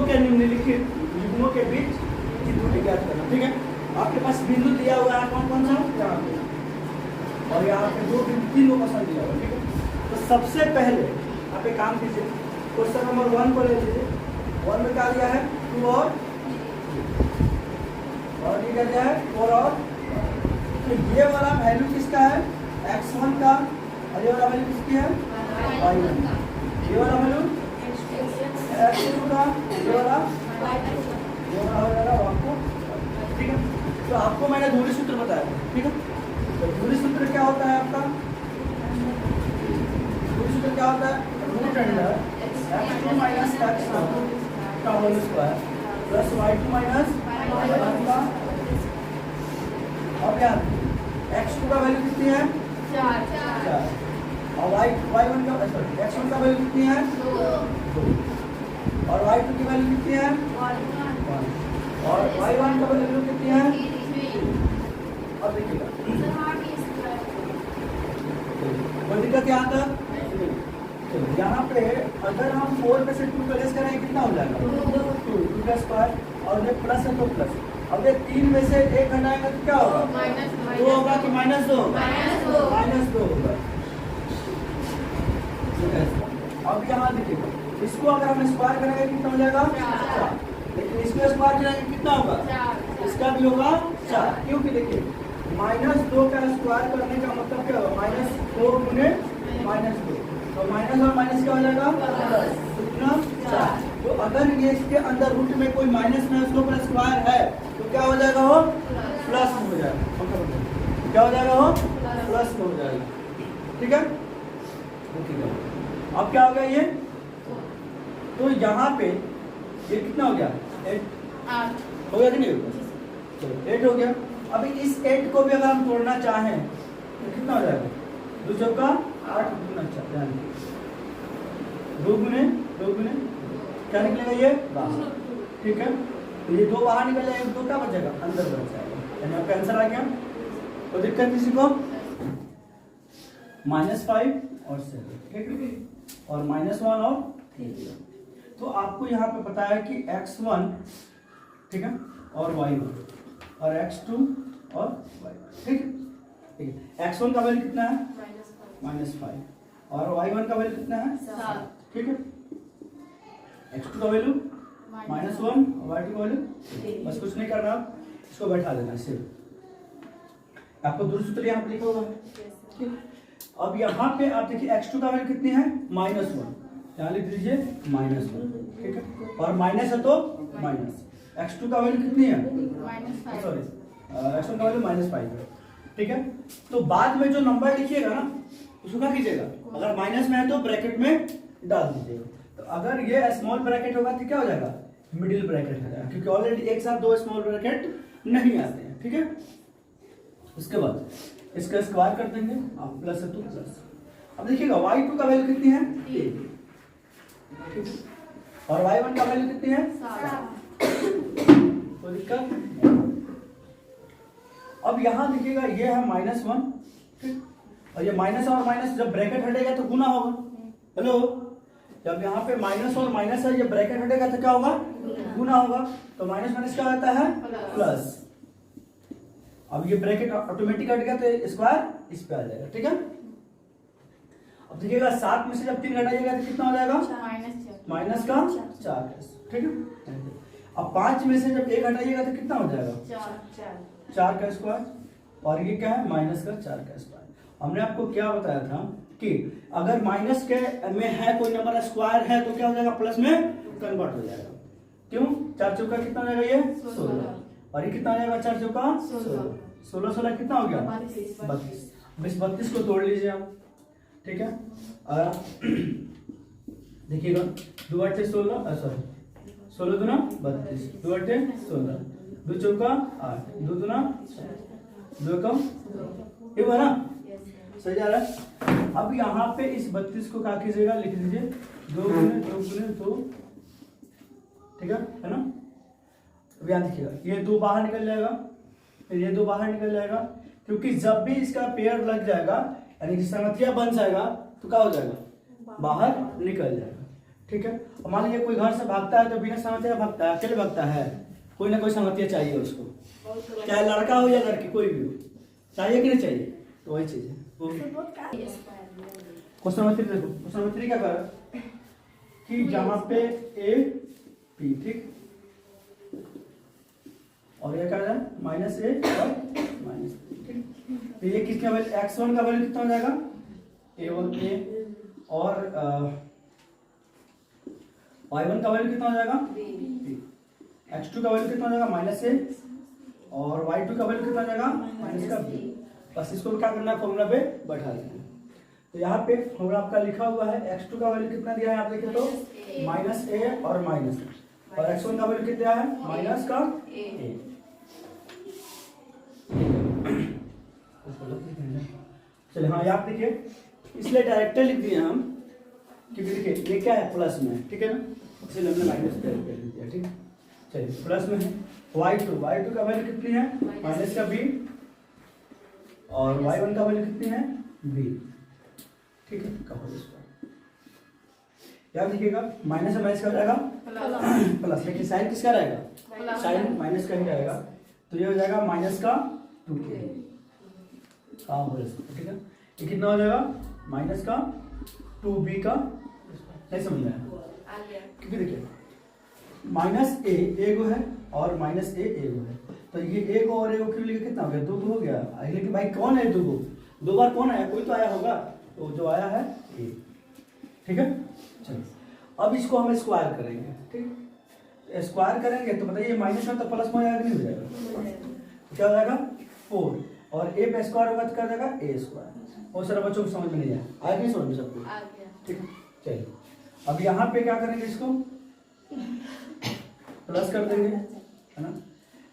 के निम्नलिखित युग्मों के बीच की दूरी ज्ञात करना। ठीक है, आपके पास बिंदु दिया हुआ है कौन कौन सा, यहाँ पे और यहाँ पे दो बिंदु, तीन लोकेशन दिया हुआ है। ठीक है, तो सबसे पहले आप एक काम कीजिए, क्वेश्चन नंबर 1 को ले लीजिए। 1 में क्या दिया है, 2 और ये क्या दिया है, 4 और। तो ये वाला वैल्यू किसका है, x1 का, और ये वाला वैल्यू किसकी है, y1 का। ये वाला वैल्यू x2 का, ये वाला हो जाएगा आपको। ठीक है, तो आपको मैंने दूरी सूत्र बताया। ठीक है, तो दूरी सूत्र क्या होता है आपका, दूरी सूत्र क्या होता है, root under x2 minus x1 का whole square plus y2 minus y1 का। अब यार x2 का वैल्यू कितनी है, 4 और y1 का, सॉरी x1 का वैल्यू कितनी है, 2 और y2 की वैल्यू कितनी है, 1 और y1 का वैल्यू कितनी है, 3। अब देखिएगा कोई दिक्कत यहाँ तक, यहाँ पे अगर हम 4 में से 2 प्लस करेंगे कितना हो जाएगा, 2 का स्क्वायर, और ये प्लस है तो प्लस। अब ये 3 में से 1 घटाएंगे तो क्या होगा, 2 होगा कि -2, -2 होगा। अब यहाँ देखिए, इसको अगर हम स्क्वायर करेंगे कितना हो जाएगा, 4, लेकिन इसको स्क्वायर करेंगे कितना होगा, इसका भी होगा 4, क्योंकि देखिए -2 का स्क्वायर करने का मतलब क्या होगा, -4 गुने -2, तो माइनस और माइनस क्या हो जाएगा, प्लस, कितना 4। तो अगर ये इसके अंदर रूट में कोई माइनस में उसके ऊपर स्क्वायर है तो क्या हो जाएगा, वो प्लस में हो जाएगा। क्या हो जाएगा, वो प्लस में हो जाएगा। ठीक है, ठीक है। अब क्या हो गया ये, तो यहाँ पे ये कितना हो गया, 8 हो गया कि नहीं होगा, तो 8 हो गया। अभी इस 8 को भी अगर हम तोड़ना चाहें तो कितना हो जाएगा, 2 चौका 8 गुना 4, 2 गुने क्या निकलेगा, ये 12। ठीक है, तो ये 2 बाहर निकल जाएगा, 2 क्या बचेगा, अंदर बच जाएगा, यानी आपका आंसर आ गया। तो दिक्कत किसी को, -5 और 7, ठीक है, और -1 और 3। तो आपको यहाँ पे पता है कि x1 ठीक है और y1 और x2 और y1। ठीक है, x1 का वैल्यू कितना है, -5 और y1 का वैल्यू कितना है, 7। ठीक है, x2 का वैल्यू -1 और y2 का वैल्यू, बस कुछ नहीं करना, इसको बैठा देना सिर्फ। आपको दूसरा सूत्र यहाँ पे लिखा होगा। ठीक, अब यहाँ पे आप देखिए x2 का वैल्यू कितनी है, -1, यहाँ लिख दीजिए -1। ठीक है, और माइनस है तो माइनस, x2 का वैल्यू कितनी है, सॉरी x1 का वैल्यू -5 है। ठीक है, तो बाद में जो नंबर लिखिएगा ना उसको क्या कीजिएगा, अगर माइनस में है तो ब्रैकेट में डाल दीजिएगा। तो अगर ये स्मॉल ब्रैकेट होगा तो क्या हो जाएगा, मिडिल ब्रैकेट हो जाएगा, क्योंकि ऑलरेडी एक साथ 2 स्मॉल ब्रैकेट नहीं आते हैं। ठीक है, उसके बाद इसका स्क्वायर कर देंगे, आप प्लस है तो प्लस। अब देखिएगा y2 का वैल्यू कितनी है, 3, और y1 का वैल्यू कितनी है, 7। तो दिक्कत। अब यहाँ देखिएगा ये है -1, ठीक, और ये माइनस और माइनस जब ब्रैकेट हटेगा तो गुना होगा। हेलो, जब यहाँ पे माइनस और माइनस है, ये ब्रैकेट हटेगा तो क्या होगा, गुना होगा। तो माइनस माइनस क्या होता है, प्लस। अब ये ब्रैकेट ऑटोमेटिक हट गया तो स्क्वायर इस पे आ जाएगा। ठीक है, अब देखिएगा 7 में से जब 3 घटाइएगा तो कितना हो जाएगा, माइनस का 4। ठीक है, अब 5 में से जब 1 घटाइएगा तो कितना हो जाएगा, 4 का स्क्वायर, और ये क्या है, माइनस का 4 का स्क्वायर। हमने आपको क्या बताया था कि अगर माइनस के में है कोई नंबर स्क्वायर है तो क्या हो जाएगा, प्लस में कन्वर्ट हो जाएगा। क्यों, 4 चौका कितना हो जाएगा, ये 16, और ये कितना हो जाएगा, 4 चौका 16, 16 कितना हो गया, 32। 32 को तोड़ लीजिए आप। ठीक है, देखिएगा 2 8 16, सॉरी 16 दूना 32, 2 8 16, 2 चौका 8, 2 दूना 2 कम, ये हुआ ना, सही जा रहा है। अब यहाँ पे इस 32 को क्या कीजिएगा, लिख दीजिए 2 गुने 2, ठीक है ना। अब यहाँ देखिएगा ये 2 बाहर निकल जाएगा, फिर ये 2 बाहर निकल जाएगा, क्योंकि जब भी इसका पेयर लग जाएगा यानी कि संगतिया बन जाएगा तो क्या हो जाएगा, बाहर निकल जाएगा। ठीक है। और मान लीजिए कोई घर से भागता है तो बिना संगतिया भागता है, अकेले भागता है, कोई ना कोई संगतिया चाहिए उसको, चाहे लड़का हो या लड़की कोई भी हो, चाहिए कि नहीं चाहिए। तो वही चीज है। क्वेश्चन नंबर 3 देखो, क्वेश्चन नंबर 3 क्या कर कि जहां पे ए पी, ठीक, और ये क्या है माइनस ए और माइनस, ठीक। तो ये किसका वैल्यू x1 का वैल्यू कितना हो जाएगा a1 ए, और y1 का वैल्यू कितना हो जाएगा b, x2 का वैल्यू कितना हो जाएगा माइनस ए, और y2 का वैल्यू कितना हो जाएगा माइनस का b। बस इसको क्या करना है, फॉर्मूला पे बैठा देना है। तो यहाँ पे फॉर्मूला आपका लिखा हुआ है, x2 का वैल्यू कितना दिया है आप देखें तो माइनस ए और माइनस, और x1 का वैल्यू कितना है माइनस का a। चलिए हाँ आप देखिए, इसलिए डायरेक्टर लिख दिए हम, क्योंकि देखिए ये क्या है प्लस में है, ठीक है ना, इसलिए हमने माइनस कर दिया, ठीक है। चलिए प्लस में है y2 का वैल्यू कितनी है माइनस का b, और y1 का वैल्यू कितनी है b, ठीक है। का होल स्क्वायर, याद रखिएगा माइनस से माइनस का हो जाएगा प्लस, लेकिन साइन किसका रहेगा, साइन माइनस का ही रहेगा, तो ये हो जाएगा माइनस का 2k का होल स्क्वायर, ठीक है। ये कितना हो जाएगा माइनस का 2b का, नहीं समझ में आया, क्योंकि देखिए माइनस ए गो है और माइनस ए गो है, तो ये ए गो और ए गो क्यों लिखा, कितना हो गया 2 हो गया। लेकिन भाई कौन है 2 गो, 2 बार कौन आया, कोई तो आया होगा, तो जो आया है ए, ठीक है। चलिए अब इसको हम स्क्वायर करेंगे, ठीक, स्क्वायर करेंगे तो बताइए माइनस में तो प्लस में आएगा नहीं हो जाएगा, क्या हो जाएगा 4, और ए पे स्क्वायर होगा तो क्या हो जाएगा ए स्क्वायर। बहुत सारे बच्चों को समझ में नहीं आया, आगे नहीं समझ में सबको, ठीक है। चलिए अब यहाँ पे क्या करेंगे, इसको प्लस कर देंगे, है ना,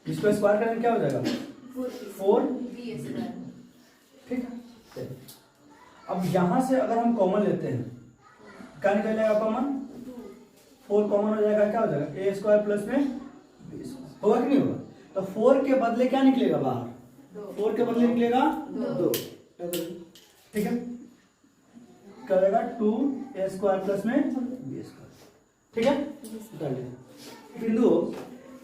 इसको स्क्वायर करेंगे क्या हो जाएगा 4, ठीक है। चलिए अब यहाँ से अगर हम कॉमन लेते हैं क्या निकल जाएगा कॉमन, 4 कॉमन हो जाएगा, क्या हो जाएगा ए स्क्वायर प्लस में बी स्क्वायर, होगा कि नहीं होगा। तो 4 के बदले क्या निकलेगा बाहर, 4 के बदले निकलेगा 2, ठीक है, क्या हो जाएगा 2a स्क्वायर प्लस में b स्क्वायर, ठीक है। बिंदु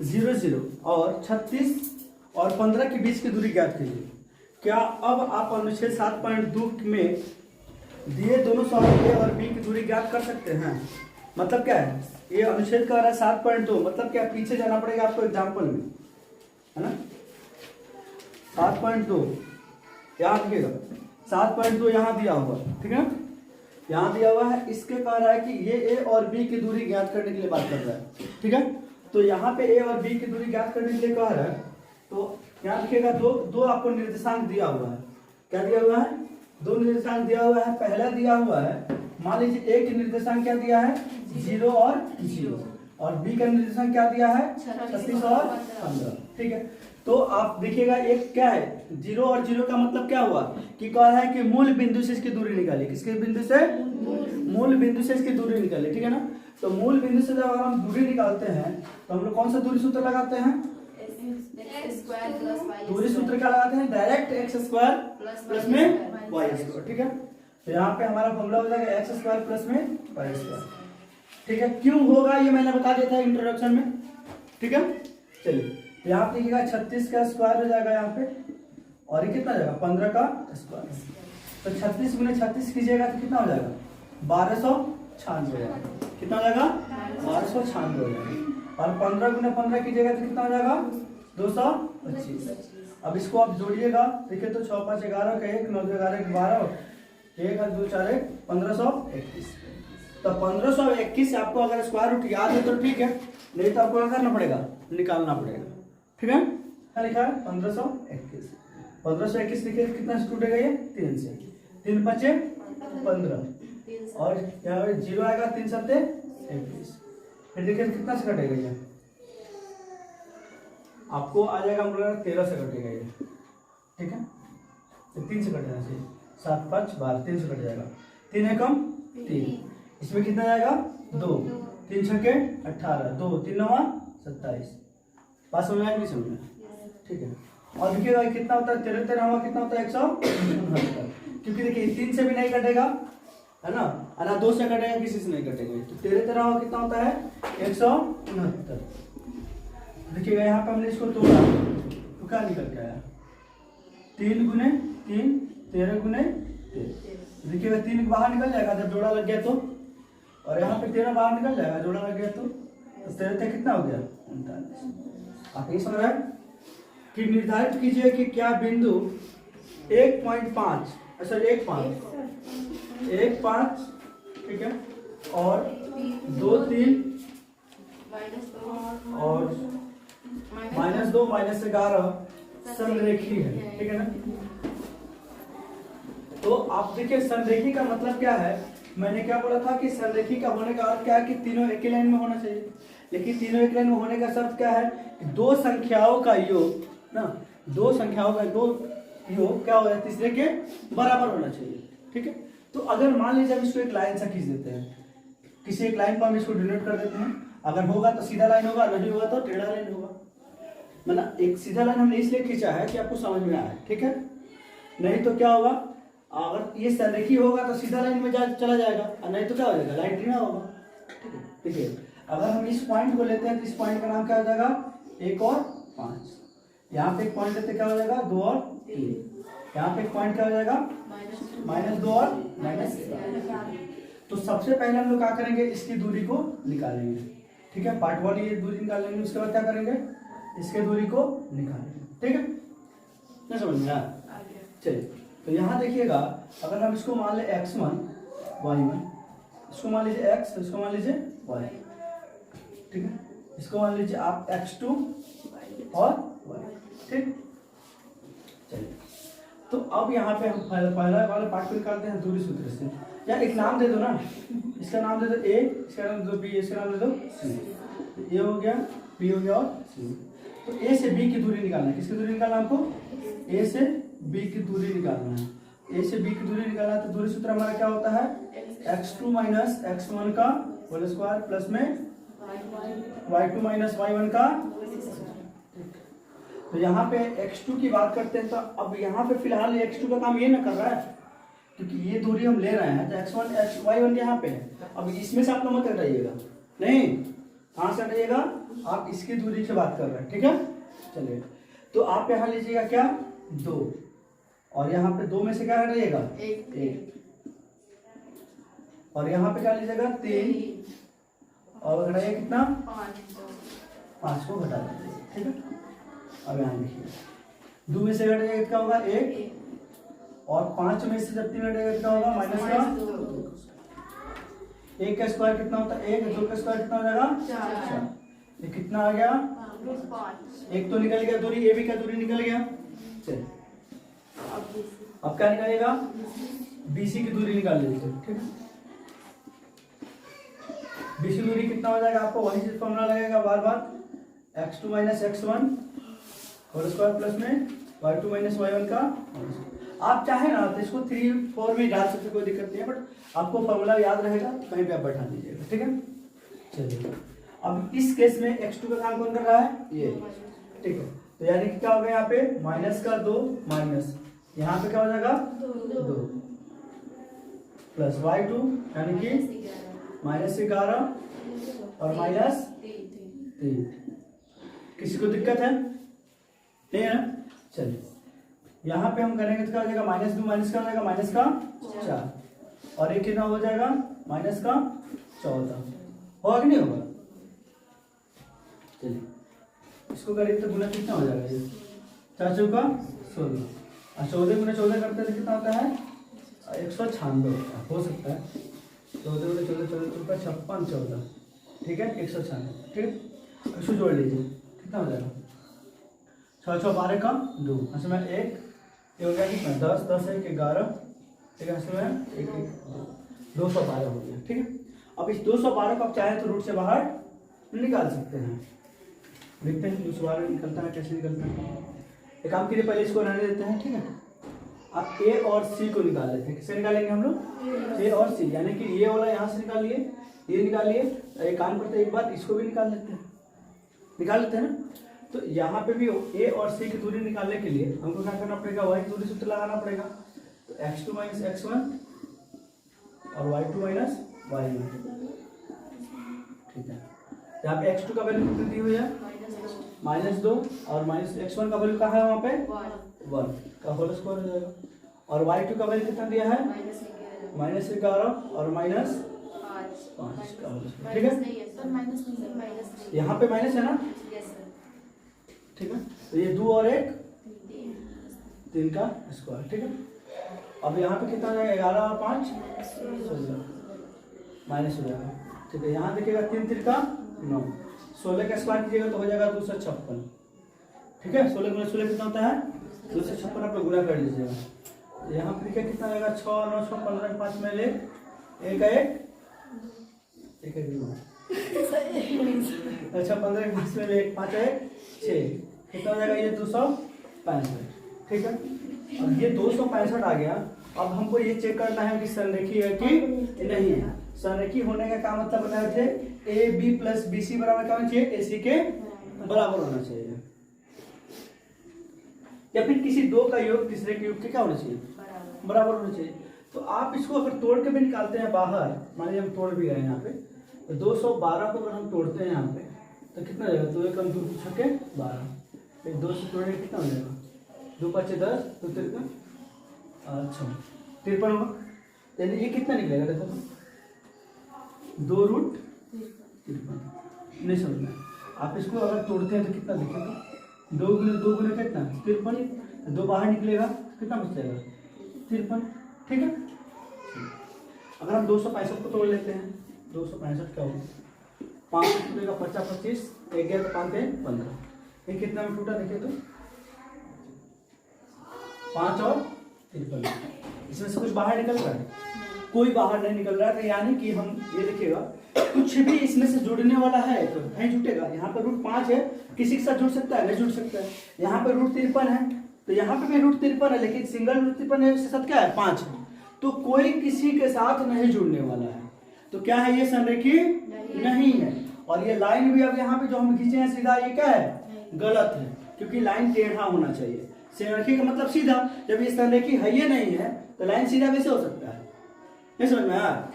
0 0 और 36 और 15 के बीच की दूरी ज्ञात कीजिए। क्या अब आप अनुच्छेद 7.2 में दिए दोनों सवाल ए और बी की दूरी ज्ञात कर सकते हैं। मतलब क्या है, ये अनुच्छेद का रहा है 7.2, मतलब क्या पीछे जाना पड़ेगा आपको एग्जाम्पल में, है ना। 7.2 यहाँ दिखेगा, 7.2 यहाँ दिया हुआ, ठीक है, यहाँ दिया हुआ है। इसके कह रहा है कि ये ए और बी की दूरी ज्ञात करने के लिए बात कर रहा है, ठीक है। तो यहाँ पे ए और बी की दूरी ज्ञात करने के लिए कह रहा है, तो यहाँ दिखेगा दो आपको निर्देशांक दिया हुआ है। क्या दिया हुआ है, 2 निर्देशांक दिया हुआ है। पहला दिया हुआ है, मान लीजिए ए की निर्देशांक क्या दिया है 0 और 0, और बी का निर्देशांक क्या दिया है 36 और 15, ठीक है। तो आप देखिएगा एक क्या है 0 और 0 का मतलब क्या हुआ कि कह रहा है कि मूल बिंदु से इसकी दूरी निकाली, किसके बिंदु से, मूल बिंदु से इसकी दूरी निकाली, ठीक है ना। तो मूल बिंदु से जब अगर हम दूरी निकालते हैं तो हम लोग कौन सा दूरी सूत्र लगाते हैं, दूरी सूत्र क्या लगाते हैं, डायरेक्ट एक्स स्क्वायर प्लस में वाई स्क्वायर, ठीक है। तो यहाँ पे हमारा फॉर्मूला हो जाएगा एक्स स्क्वायर प्लस में वाई स्क्वायर, ठीक है। क्यों होगा ये मैंने बता दिया था इंट्रोडक्शन में, ठीक है। चलिए यहाँ पे देखिएगा 36 का स्क्वायर हो जाएगा यहाँ पे, और ये कितना जाएगा 15 का स्क्वायर, तो 36 गुने 36 कीजिएगा तो कितना हो जाएगा 1296 हो जाएगा, कितना हो जाएगा 1296 हो जाएगा, और 15 गुने 15 कीजिएगा तो कितना हो जाएगा 225। अब इसको आप जोड़िएगा, देखिए तो 6 5 11 का 1 9 11 12 1 2 4 1521, तो 1521 आपको अगर स्क्वायर रूट याद है तो ठीक है, नहीं तो आपको क्या करना पड़ेगा, निकालना पड़ेगा, ठीक है। क्या लिखा है 1521, 1521 लिखे कितना से टूटेगा ये 3 से, 3 बचे 15, और यहाँ पे 0 आएगा 3 7 21, फिर देखिए कितना से कटेगा ये, आपको आ जाएगा 13 से कटेगा ये, ठीक है। तो 3 से कटेगा चाहिए, 7 5 12 3 से कट जाएगा, 3 एकम 3, इसमें कितना जाएगा 2, 3 छक्के 18, 2 3 9 27, बात समझ में नहीं समझ में, ठीक है। और देखिएगा कितना होता है 13 13 कितना होता है 169, क्योंकि देखिए 3 से भी नहीं कटेगा है ना, और ना 2 से कटेगा, किसी से नहीं कटेगा। तो 13 13 कितना होता है 169। देखिएगा यहाँ पे हमने इसको तोड़ा तो क्या निकल के आया 3 गुने 3 13 गुने 13। देखिएगा 3 बाहर निकल जाएगा जब जोड़ा लग गया तो, और यहाँ पे 13 बाहर निकल जाएगा जोड़ा लग गया तो 13 कितना हो गया 39। आप ये समझ रहे हैं कि निर्धारित कीजिए कि क्या बिंदु 1.5 सॉरी 1.5 ठीक है और 2 3 और -2 -11 संरेखी है, ठीक है ना। तो आप देखिए संरेखी का मतलब क्या है, मैंने क्या बोला था कि संरेखी का होने का अर्थ क्या है कि तीनों एक ही लाइन में होना चाहिए, लेकिन तीनों एक लाइन में होने का शर्त क्या है कि 2 संख्याओं का योग ना, 2 संख्याओं का योग क्या हो जाए तीसरे के बराबर होना चाहिए, ठीक है। तो अगर मान लीजिए हम इसको एक लाइन से खींच देते हैं, किसी एक लाइन पर हम इसको डिनोट कर देते हैं, अगर होगा तो सीधा लाइन होगा, नहीं होगा तो टेढ़ा लाइन होगा। मतलब एक सीधा लाइन हमने इसलिए खींचा है कि आपको समझ में आए, ठीक है। नहीं तो क्या होगा, अगर ये संरेखी होगा तो सीधा लाइन में चला जाएगा, और नहीं तो क्या हो जाएगा लाइन टेढ़ा होगा, ठीक है। अगर हम इस पॉइंट को लेते हैं तो इस पॉइंट का नाम क्या हो जाएगा 1 और 5। यहाँ पे एक पॉइंट लेते क्या हो जाएगा 2 और 3। यहाँ पे एक पॉइंट क्या हो जाएगा -2 और -4। तो सबसे पहले हम लोग क्या करेंगे, इसकी दूरी को निकालेंगे, ठीक है। पार्ट 1 ये दूरी निकाल लेंगे, उसके बाद क्या करेंगे इसके दूरी को निकालेंगे, ठीक है। क्या समझ में आया? चलिए तो यहाँ देखिएगा, अगर हम इसको मान ले x1 y1, इसको मान लीजिए x, इसको मान लीजिए y, ठीक है। इसको मान लीजिए आप x2 और y, ठीक। चलिए तो अब यहाँ पे हम पहला वाला पार्ट को निकालते हैं दूरी सूत्र से। यार एक नाम दे दो ना, इसका नाम दे दो a, इसका नाम दे दो b, इसका नाम दे दो c। a हो गया, b हो गया और c। तो a से b की दूरी निकालना है, किसकी दूरी निकालना है हमको, a से b की दूरी निकालना है। a से b की दूरी निकालना है तो दूरी सूत्र हमारा क्या होता है x2 - x1 का होल स्क्वायर प्लस में y2 - y1 का। तो यहाँ पे x2 की बात करते हैं, तो अब यहाँ पे फिलहाल x2 का काम ये ना कर रहा है, क्योंकि ये दूरी हम ले रहे हैं तो x1 y1 यहाँ पे है। अब इसमें से आप लोग मत हटाइएगा, नहीं कहाँ से हटाइएगा, आप इसकी दूरी की बात कर रहे हैं, ठीक है। चलिए तो आप यहाँ लीजिएगा क्या 2, और यहाँ पे 2 में से क्या हटाइएगा 1, और यहाँ पे क्या लीजिएगा 3, और घटाइए कितना 5 को घटा दीजिए, ठीक है। अब यहाँ देखिए 2 में से घटाइएगा क्या होगा 1, और 5 में से जब 3 घटाइएगा क्या होगा माइनस का 1 का स्क्वायर कितना होता है 1, 2 का स्क्वायर कितना हो जाएगा 4। ये कितना आ गया 1 तो निकल गया दूरी, ए बी का दूरी निकल गया। चलिए अब क्या निकालेगा BC की दूरी निकाल लीजिए, ठीक है। BC दूरी कितना हो जाएगा, आपको वही चीज फॉर्मूला लगेगा बार बार, x2 - x1 whole square plus में y2 - y1 का। आप चाहे ना तो इसको 3 4 में डाल सकते, कोई दिक्कत नहीं है, बट आपको फॉर्मूला याद रहेगा तो कहीं पे आप बैठा दीजिएगा, ठीक है। चलिए अब इस केस में x2 का काम कौन कर रहा है ये, ठीक है। तो यानी कि क्या हो गया यहाँ पे माइनस का 2 माइनस, यहाँ पे क्या हो जाएगा 2 प्लस y2 यानी कि -11 और -3। किसी को दिक्कत है नहीं है ना। चलिए यहाँ पे हम करेंगे तो क्या हो जाएगा -2 माइनस का हो जाएगा -4, और एक कितना हो जाएगा -14 होगा कि नहीं होगा। चलिए इसको करेंगे तो गुना कितना हो जाएगा, ये 4 चौका 16, और 14 गुना 14 करते हैं कितना होता है 196 हो सकता है। 14 गुना 14 14 56 14, ठीक है 196, ठीक है। इसको जोड़ लीजिए कितना हो जाएगा 6 6 12 का 2, इसमें 1 ये हो गया कितना 10 10 1 11, ठीक है। इसमें 1 1 212 हो गया, ठीक है। अब इस 212 को आप चाहे तो रूट से बाहर निकाल सकते हैं, देखते हैं 212 निकलता है कैसे निकलता है। एक काम कीजिए पहले इसको रहने देते हैं, ठीक है। आप A और C को निकाल लेते हैं, किससे निकालेंगे हम लोग A और C, यानी कि ये वाला यहाँ से निकालिए, ये निकालिए। एक काम करते हैं एक बार इसको भी निकाल लेते हैं ना। तो यहाँ पे भी A और C की दूरी निकालने के लिए हमको क्या करना पड़ेगा, y की दूरी सूत्र लगाना पड़ेगा। तो x2 - x1 और y2 माइनस y1, ठीक है। यहाँ पे x2 का वैल्यू कितनी दी हुई है -2 और माइनस x1 का वैल्यू कहाँ है वहाँ पे 1 का होल स्क्वायर हो जाएगा। और y2 का वैल्यू कितना दिया है -11 और -5 का होल स्क्वायर, ठीक है। यहाँ पे माइनस है ना, ठीक है। तो ये 2 और 1 3 का स्क्वायर, ठीक है। अब यहाँ पे कितना जाएगा 11 और 5 16 माइनस हो जाएगा, ठीक है। यहाँ देखिएगा 3 3 का 9, 16 का स्क्वायर कीजिएगा तो हो जाएगा 256, ठीक है। 16 गुना 16 कितना होता है 256, आप गुना कर लीजिएगा। तो यहाँ पे देखिए कितना आएगा 6 9 6 15 5 में ले 1 1 अच्छा 15 5 में ले 5 1 6 कितना हो जाएगा ये 265, ठीक है। अब ये 265 आ गया। अब हमको ये चेक करना है कि संरेखी है कि नहीं है। संरेखी होने का क्या मतलब बनाए थे, A B plus B C बराबर क्या होना चाहिए, ए सी के बराबर होना चाहिए, या फिर किसी दो का योग तीसरे के योग के क्या होना चाहिए, बराबर होना चाहिए। तो आप इसको अगर तोड़ के भी निकालते हैं बाहर, मान लीजिए हम तोड़ भी गए यहाँ पे, तो 212 को अगर हम तोड़ते हैं यहाँ पे तो कितना हो जाएगा, 2 1 2 छक्के 12, फिर 2 से तोड़ने कितना हो जाएगा 2 5 10 2 3 अच्छा 53 होगा। यानी ये कितना निकलेगा देखो तो 2 रूट 53, नहीं समझ में। आप इसको अगर तोड़ते हैं तो कितना दिखेगा 2 गुने कितना 53, 2 बाहर निकलेगा कितना बच जाएगा 53, ठीक है। अगर हम 265 को तोड़ लेते हैं 265 क्या होगा 5 टूटेगा 50 25 1 गया तो 5 15, ये कितना में टूटा देखिए तो 5 और 53, इसमें से कुछ बाहर निकल रहा है, कोई बाहर नहीं निकल रहा है। तो यानी कि हम ये देखिएगा कुछ भी इसमें से जुड़ने वाला है तो नहीं जुटेगा। यहाँ पर रूट 5 है, किसी के साथ जुड़ सकता है, नहीं जुड़ सकता है। यहाँ पर रूट 53 है तो यहाँ पे भी रूट 53 है, लेकिन सिंगल रूट 53 है, उसके साथ क्या है 5 है, तो कोई किसी के साथ नहीं जुड़ने वाला है। तो क्या है ये संरेखी नहीं है। और ये लाइन भी अब यहाँ पे जो हम खींचे हैं सीधा, ये क्या है गलत है, क्योंकि लाइन टेढ़ा होना चाहिए। संरेखी का मतलब सीधा, जब ये संरेखी है ये नहीं है तो लाइन सीधा कैसे हो सकता है, नहीं समझ में आया,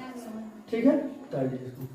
ठीक है। कर दीजिए इसको।